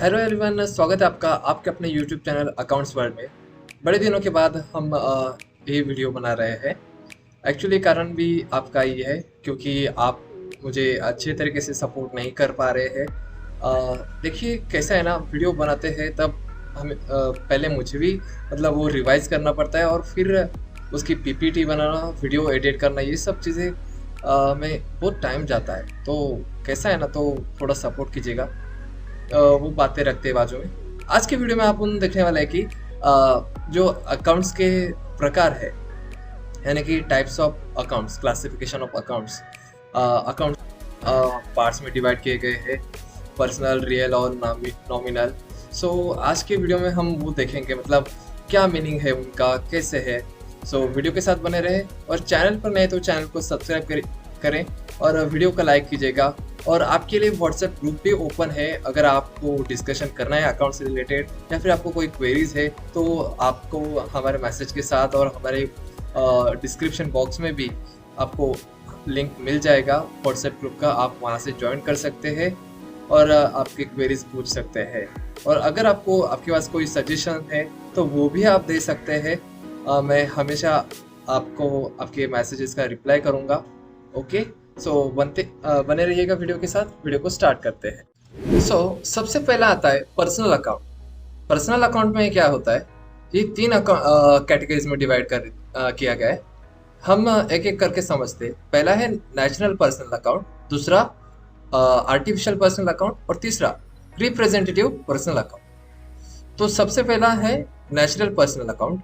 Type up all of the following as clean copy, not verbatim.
Hello everyone, स्वागत है आपका आपके अपने यूट्यूब चैनल अकाउंट्स वर्ल्ड में। बड़े दिनों के बाद हम ये वीडियो बना रहे हैं। एक्चुअली कारण भी आपका ये है क्योंकि आप मुझे अच्छे तरीके से सपोर्ट नहीं कर पा रहे हैं। देखिए कैसा है ना, वीडियो बनाते हैं तब हमें पहले मुझे भी मतलब वो रिवाइज करना पड़ता है और फिर उसकी पीपीटी बनाना, वीडियो एडिट करना, ये सब चीज़ें में बहुत टाइम जाता है। तो कैसा है ना, तो थोड़ा सपोर्ट कीजिएगा। वो बातें रखते हैं बाजू में। आज के वीडियो में आप उन देखने वाला है कि जो अकाउंट्स के प्रकार है, यानी कि types of accounts, classification of accounts. Account parts में डिवाइड किए गए हैं, पर्सनल, रियल और नॉमिनल। सो आज के वीडियो में हम वो देखेंगे, मतलब क्या मीनिंग है उनका, कैसे है। सो वीडियो के साथ बने रहे और चैनल पर नए तो चैनल को सब्सक्राइब करें और वीडियो को लाइक कीजिएगा। और आपके लिए व्हाट्सएप ग्रुप भी ओपन है। अगर आपको डिस्कशन करना है अकाउंट से रिलेटेड या फिर आपको कोई क्वेरीज है तो आपको हमारे मैसेज के साथ और हमारे डिस्क्रिप्शन बॉक्स में भी आपको लिंक मिल जाएगा व्हाट्सएप ग्रुप का। आप वहां से ज्वाइन कर सकते हैं और आपके क्वेरीज पूछ सकते हैं। और अगर आपके पास कोई सजेशन है तो वो भी आप दे सकते हैं। मैं हमेशा आपको आपके मैसेजेस का रिप्लाई करूँगा। ओके, सो बने रहिएगा वीडियो के साथ। वीडियो को स्टार्ट करते हैं। सबसे पहला आता है पर्सनल अकाउंट। पर्सनल अकाउंट में क्या होता है, ये तीन कैटेगरीज में डिवाइड किया गया है। हम एक एक करके समझते हैं। पहला है नेचुरल पर्सनल अकाउंट, दूसरा आर्टिफिशियल पर्सनल अकाउंट और तीसरा रिप्रेजेंटेटिव पर्सनल अकाउंट। तो सबसे पहला है natural personal account.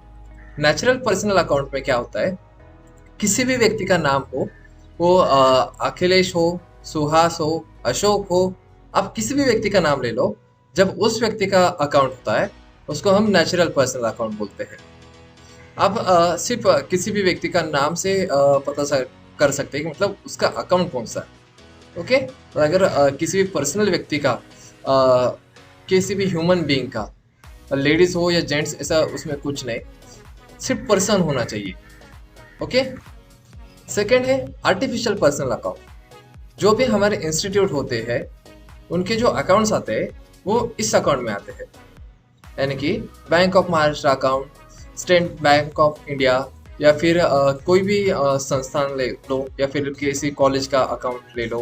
Natural personal account में क्या होता है, किसी भी व्यक्ति का नाम हो, वो अखिलेश हो, सुहास हो, अशोक हो, आप किसी भी व्यक्ति का नाम ले लो। जब उस व्यक्ति का अकाउंट होता है उसको हम नेचुरल पर्सनल अकाउंट बोलते हैं। आप सिर्फ किसी भी व्यक्ति का नाम से कर सकते हैं कि मतलब उसका अकाउंट कौन सा है। ओके, तो अगर किसी भी पर्सनल व्यक्ति का, किसी भी ह्यूमन बीइंग का, लेडीज हो या जेंट्स, ऐसा उसमें कुछ नहीं, सिर्फ पर्सन होना चाहिए। ओके। सेकेंड है आर्टिफिशियल पर्सनल अकाउंट। जो भी हमारे इंस्टीट्यूट होते हैं उनके जो अकाउंट्स आते हैं वो इस अकाउंट में आते हैं, यानी कि bank of Maharashtra account, state bank of India, या फिर कोई भी संस्थान ले लो, या फिर किसी कॉलेज का अकाउंट ले लो।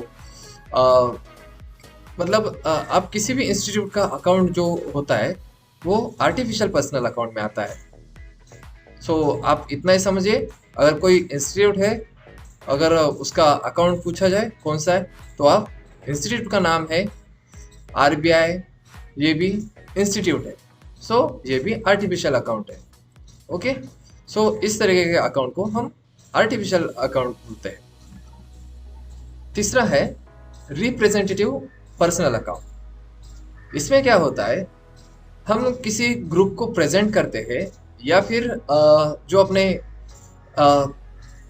मतलब आप किसी भी इंस्टीट्यूट का अकाउंट जो होता है वो आर्टिफिशियल पर्सनल अकाउंट में आता है। आप इतना ही समझिए, अगर कोई इंस्टीट्यूट है, अगर उसका अकाउंट पूछा जाए कौन सा है, तो आप इंस्टीट्यूट का नाम है आरबीआई, ये भी इंस्टीट्यूट है। ये भी आर्टिफिशियल अकाउंट है। ओके, इस तरीके के अकाउंट को हम आर्टिफिशियल अकाउंट बोलते हैं। तीसरा है रिप्रेजेंटेटिव पर्सनल अकाउंट। इसमें क्या होता है, हम किसी ग्रुप को प्रेजेंट करते हैं या फिर जो अपने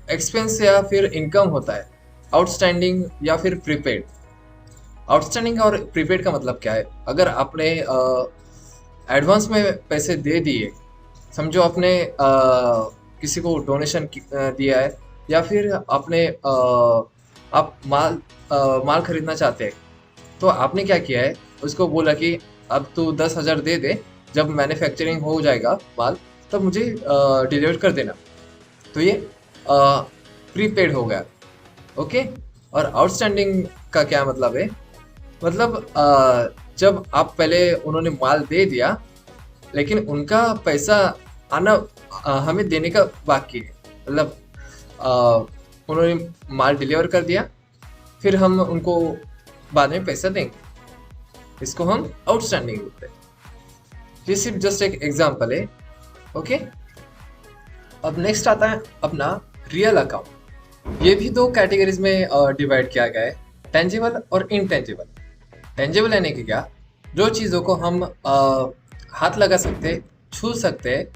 एक्सपेंस या फिर इनकम होता है, आउटस्टैंडिंग या फिर प्रीपेड। आउटस्टैंडिंग और प्रीपेड का मतलब क्या है, अगर आपने एडवांस में पैसे दे दिए, समझो आपने किसी को डोनेशन दिया है, या फिर आपने आप माल खरीदना चाहते हैं, तो आपने क्या किया है, उसको बोला कि अब तू 10,000 दे दे, जब मैन्युफैक्चरिंग हो जाएगा माल तब मुझे डिलीवर कर देना। तो ये प्रीपेड हो गया। ओके। और आउटस्टैंडिंग का क्या मतलब है, मतलब जब आप पहले उन्होंने माल दे दिया लेकिन उनका पैसा आना हमें देने का बाकी है। मतलब उन्होंने माल डिलीवर कर दिया, फिर हम उनको बाद में पैसा देंगे, इसको हम आउटस्टैंडिंग बोलते हैं। ये सिर्फ जस्ट एक एग्जांपल है। ओके। अब नेक्स्ट आता है अपना रियल अकाउंट। ये भी दो कैटेगरीज में डिवाइड किया गया है, टेंजिबल और इनटेंजिबल। टेंजिबल यानी कि क्या, जो चीज़ों को हम हाथ लगा सकते, छू सकते,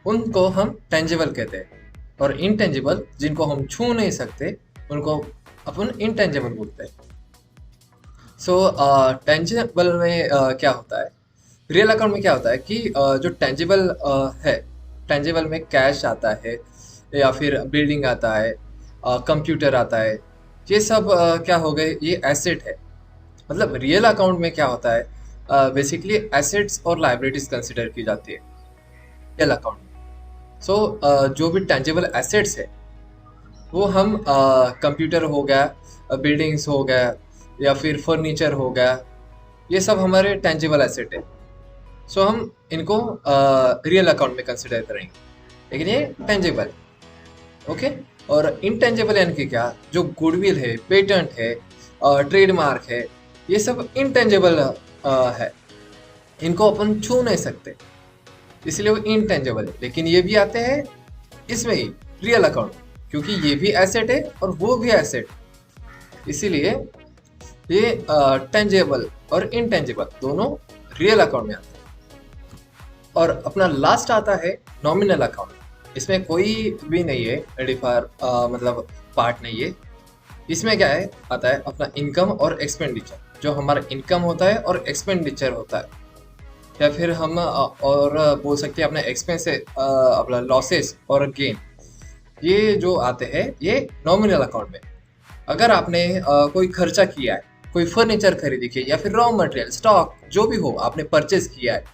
उनको हम टेंजिबल कहते हैं। और इनटेंजिबल, जिनको हम छू नहीं सकते, उनको अपन इनटेंजिबल बोलते हैं। टेंजिबल में क्या होता है, रियल अकाउंट में क्या होता है कि जो टेंजिबल है, टेंजिबल में कैश आता है या फिर बिल्डिंग आता है, कंप्यूटर आता है, ये सब क्या हो गए, ये एसेट है। मतलब रियल अकाउंट में क्या होता है, बेसिकली एसेट्स और लाइबिलिटीज कंसिडर की जाती है रियल अकाउंट में। सो जो भी टेंजिबल एसेट्स है वो हम कंप्यूटर हो गया, बिल्डिंग्स हो गया या फिर फर्नीचर हो गया, ये सब हमारे टेंजिबल एसेट है। सो हम इनको रियल अकाउंट में कंसिडर करेंगे, लेकिन ये टेंजिबल, ओके। और इनटेंजिबल यानी कि क्या, जो गुडविल है, पेटेंट है, ट्रेडमार्क है, ये सब इनटेंजिबल है, इनको अपन छू नहीं सकते, इसलिए वो इनटेंजिबल है। लेकिन ये भी आते हैं इसमें ही रियल अकाउंट, क्योंकि ये भी एसेट है और वो भी एसेट, इसीलिए ये टेंजेबल और इनटेंजिबल दोनों रियल अकाउंट में आते हैं। और अपना लास्ट आता है नॉमिनल अकाउंट। इसमें कोई भी नहीं है एडिफार मतलब पार्ट नहीं है। इसमें क्या है, आता है अपना इनकम और एक्सपेंडिचर, जो हमारा इनकम होता है और एक्सपेंडिचर होता है, या फिर हम और बोल सकते हैं अपने एक्सपेंस है, अपना लॉसेस और गेन, ये जो आते हैं ये नॉमिनल अकाउंट में। अगर आपने कोई खर्चा किया है, कोई फर्नीचर खरीदी की, या फिर रॉ मटेरियल, स्टॉक, जो भी हो आपने परचेज किया है,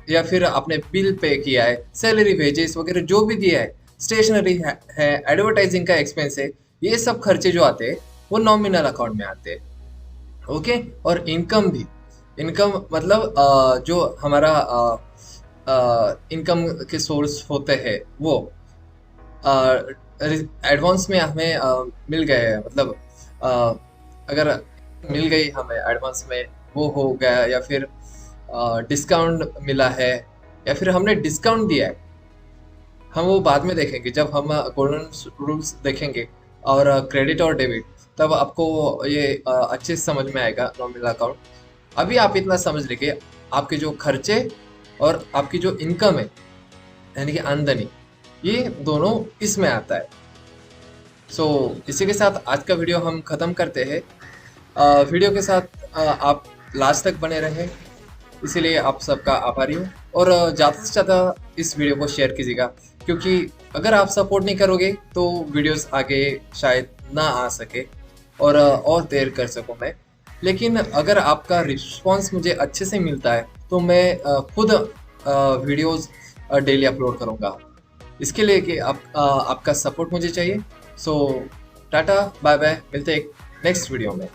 या फिर आपने बिल पे किया है, सैलरी, वेजेस वगैरह जो भी दिया है, स्टेशनरी है, एडवर्टाइजिंग का एक्सपेंस है, ये सब खर्चे जो आते हैं वो नॉमिनल अकाउंट में आते हैं, ओके। और इनकम भी, इनकम मतलब जो हमारा इनकम के सोर्स होते हैं वो एडवांस में हमें मिल गए हैं, मतलब अगर मिल गई हमें एडवांस में, वो हो गया, या फिर डिस्काउंट मिला है, या फिर हमने डिस्काउंट दिया है, हम वो बाद में देखेंगे जब हम गोल्डन रूल्स देखेंगे और क्रेडिट और डेबिट, तब आपको ये अच्छे से समझ में आएगा नॉमिनल अकाउंट। अभी आप इतना समझ लीजिए, आपके जो खर्चे और आपकी जो इनकम है यानी कि आमदनी, ये दोनों इसमें आता है। सो इसी के साथ आज का वीडियो हम ख़त्म करते हैं। वीडियो के साथ आप लास्ट तक बने रहे, इसीलिए आप सबका आभारी हूँ। और ज़्यादा से ज़्यादा इस वीडियो को शेयर कीजिएगा, क्योंकि अगर आप सपोर्ट नहीं करोगे तो वीडियोस आगे शायद ना आ सके और देर कर सकूँ मैं। लेकिन अगर आपका रिस्पॉन्स मुझे अच्छे से मिलता है तो मैं खुद वीडियोस डेली अपलोड करूँगा। इसके लिए कि आपका सपोर्ट मुझे चाहिए। सो टाटा बाय बाय, मिलते हैं नेक्स्ट वीडियो में।